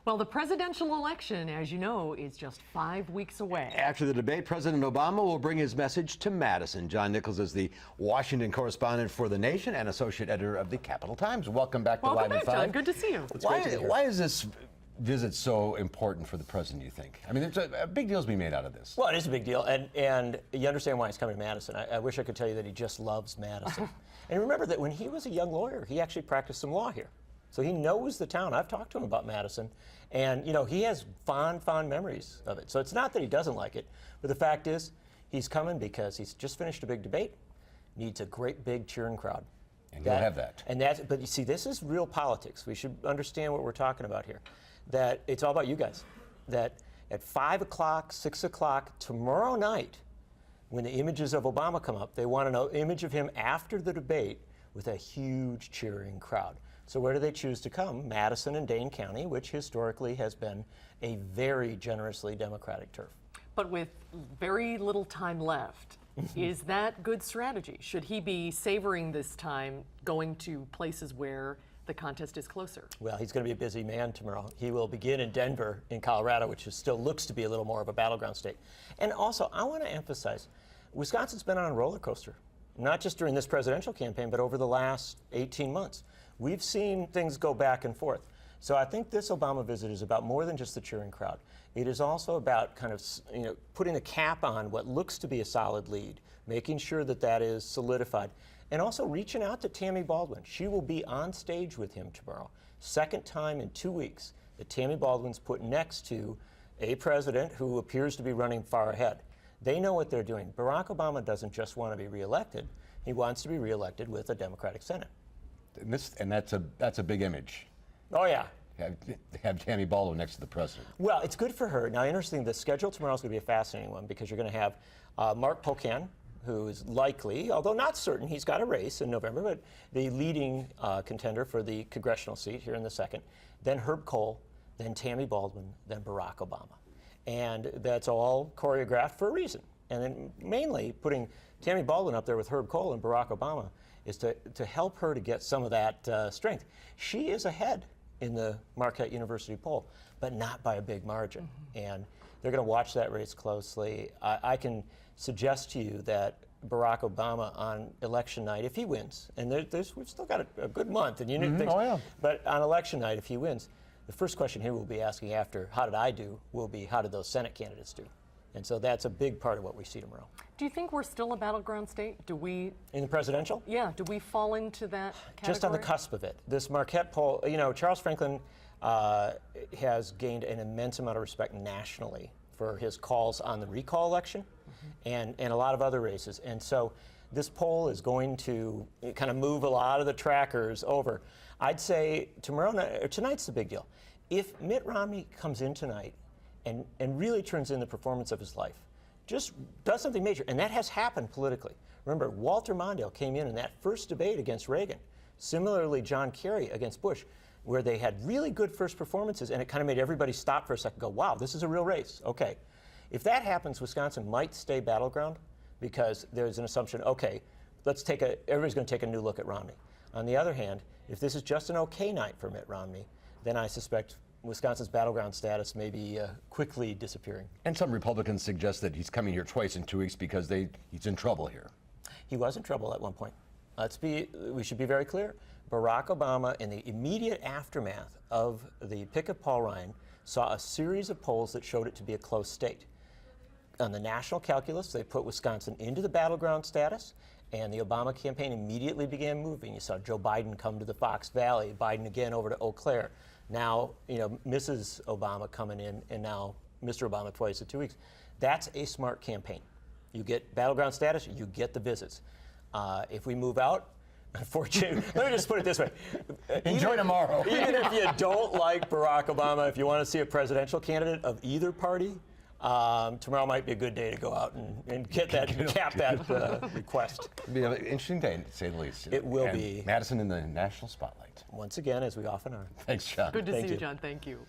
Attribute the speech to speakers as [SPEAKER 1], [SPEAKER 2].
[SPEAKER 1] Well, the presidential election, as you know, is just 5 weeks away.
[SPEAKER 2] After the debate, President Obama will bring his message to Madison. John Nichols is the Washington correspondent for The Nation and associate editor of the Capital Times. Welcome back to Live at 5.
[SPEAKER 1] John. Good to see you.
[SPEAKER 2] Why is this visit so important for the president, you think? I mean, there's a big deal's being made out of this.
[SPEAKER 3] Well, it is a big deal, and you understand why he's coming to Madison. I wish I could tell you that he just loves Madison. And remember that when he was a young lawyer, he actually practiced some law here. So he knows the town. I've talked to him about Madison, and you know, he has fond memories of it. So it's not that he doesn't like it, but the fact is he's coming because he's just finished a big debate, needs a great big cheering crowd.
[SPEAKER 2] And he'll have that.
[SPEAKER 3] But you see, this is real politics. We should understand what we're talking about here. That it's all about you guys. That at 5 o'clock, 6 o'clock tomorrow night, when the images of Obama come up, they want an image of him after the debate with a huge cheering crowd. So where do they choose to come? Madison and Dane County, which historically has been a very generously Democratic turf.
[SPEAKER 1] But with very little time left, is that good strategy? Should he be savoring this time going to places where the contest is closer?
[SPEAKER 3] Well, he's going to be a busy man tomorrow. He will begin in Denver, in Colorado, which still looks to be a little more of a battleground state. And also, I want to emphasize, Wisconsin's been on a roller coaster, not just during this presidential campaign, but over the last 18 months. We've seen things go back and forth. So I think this Obama visit is about more than just the cheering crowd. It is also about kind of, you know, putting a cap on what looks to be a solid lead, making sure that that is solidified, and also reaching out to Tammy Baldwin. She will be on stage with him tomorrow. Second time in 2 weeks that Tammy Baldwin's put next to a president who appears to be running far ahead. They know what they're doing. Barack Obama doesn't just want to be reelected. He wants to be reelected with a Democratic Senate.
[SPEAKER 2] And that's a big image.
[SPEAKER 3] Oh, yeah.
[SPEAKER 2] Have Tammy Baldwin next to the president.
[SPEAKER 3] Well, it's good for her. Now, interesting, the schedule tomorrow is going to be a fascinating one because you're going to have Mark Pocan, who is likely, although not certain, he's got a race in November, but the leading contender for the congressional seat here in the second. Then Herb Kohl, then Tammy Baldwin, then Barack Obama. And that's all choreographed for a reason. And then mainly putting Tammy Baldwin up there with Herb Kohl and Barack Obama is to help her to get some of that strength. She is ahead in the Marquette University poll, but not by a big margin. And they're going to watch that race closely. I can suggest to you that Barack Obama on election night, if he wins, and we've still got a good month, and you need things, but on election night, if he wins, the first question he will be asking after, how did I do, will be, how did those Senate candidates do? And so that's a big part of what we see tomorrow.
[SPEAKER 1] Do you think we're still a battleground state? Do we...
[SPEAKER 3] In the presidential?
[SPEAKER 1] Yeah, do we fall into that category?
[SPEAKER 3] Just on the cusp of it. This Marquette poll, you know, Charles Franklin has gained an immense amount of respect nationally for his calls on the recall election and a lot of other races. And so this poll is going to kind of move a lot of the trackers over. I'd say tomorrow night, or tonight's the big deal. If Mitt Romney comes in tonight and really turns in the performance of his life, just does something major, and that has happened politically. Remember, Walter Mondale came in that first debate against Reagan. Similarly, John Kerry against Bush, where they had really good first performances, and it kind of made everybody stop for a second and go, wow, this is a real race. Okay. If that happens, Wisconsin might stay battleground because there's an assumption, okay, everybody's going to take a new look at Romney. On the other hand, if this is just an okay night for Mitt Romney, then I suspect Wisconsin's battleground status may be quickly disappearing.
[SPEAKER 2] And some Republicans suggest that he's coming here twice in 2 weeks because he's in trouble here.
[SPEAKER 3] He was in trouble at one point. We should be very clear. Barack Obama, in the immediate aftermath of the pick of Paul Ryan, saw a series of polls that showed it to be a close state. On the national calculus, they put Wisconsin into the battleground status, and the Obama campaign immediately began moving. You saw Joe Biden come to the Fox Valley, Biden again over to Eau Claire. Now, you know, Mrs. Obama coming in, and now Mr. Obama twice in 2 weeks. That's a smart campaign. You get battleground status, you get the visits. If we move out, unfortunately, let me just put it this way.
[SPEAKER 2] Enjoy tomorrow.
[SPEAKER 3] Even if you don't like Barack Obama, if you want to see a presidential candidate of either party, tomorrow might be a good day to go out and cap that request.
[SPEAKER 2] It'll be an interesting day, to say the least.
[SPEAKER 3] It will be.
[SPEAKER 2] Madison in the national spotlight.
[SPEAKER 3] Once again, as we often are.
[SPEAKER 2] Thanks, John.
[SPEAKER 1] Good to see you, John. Thank you.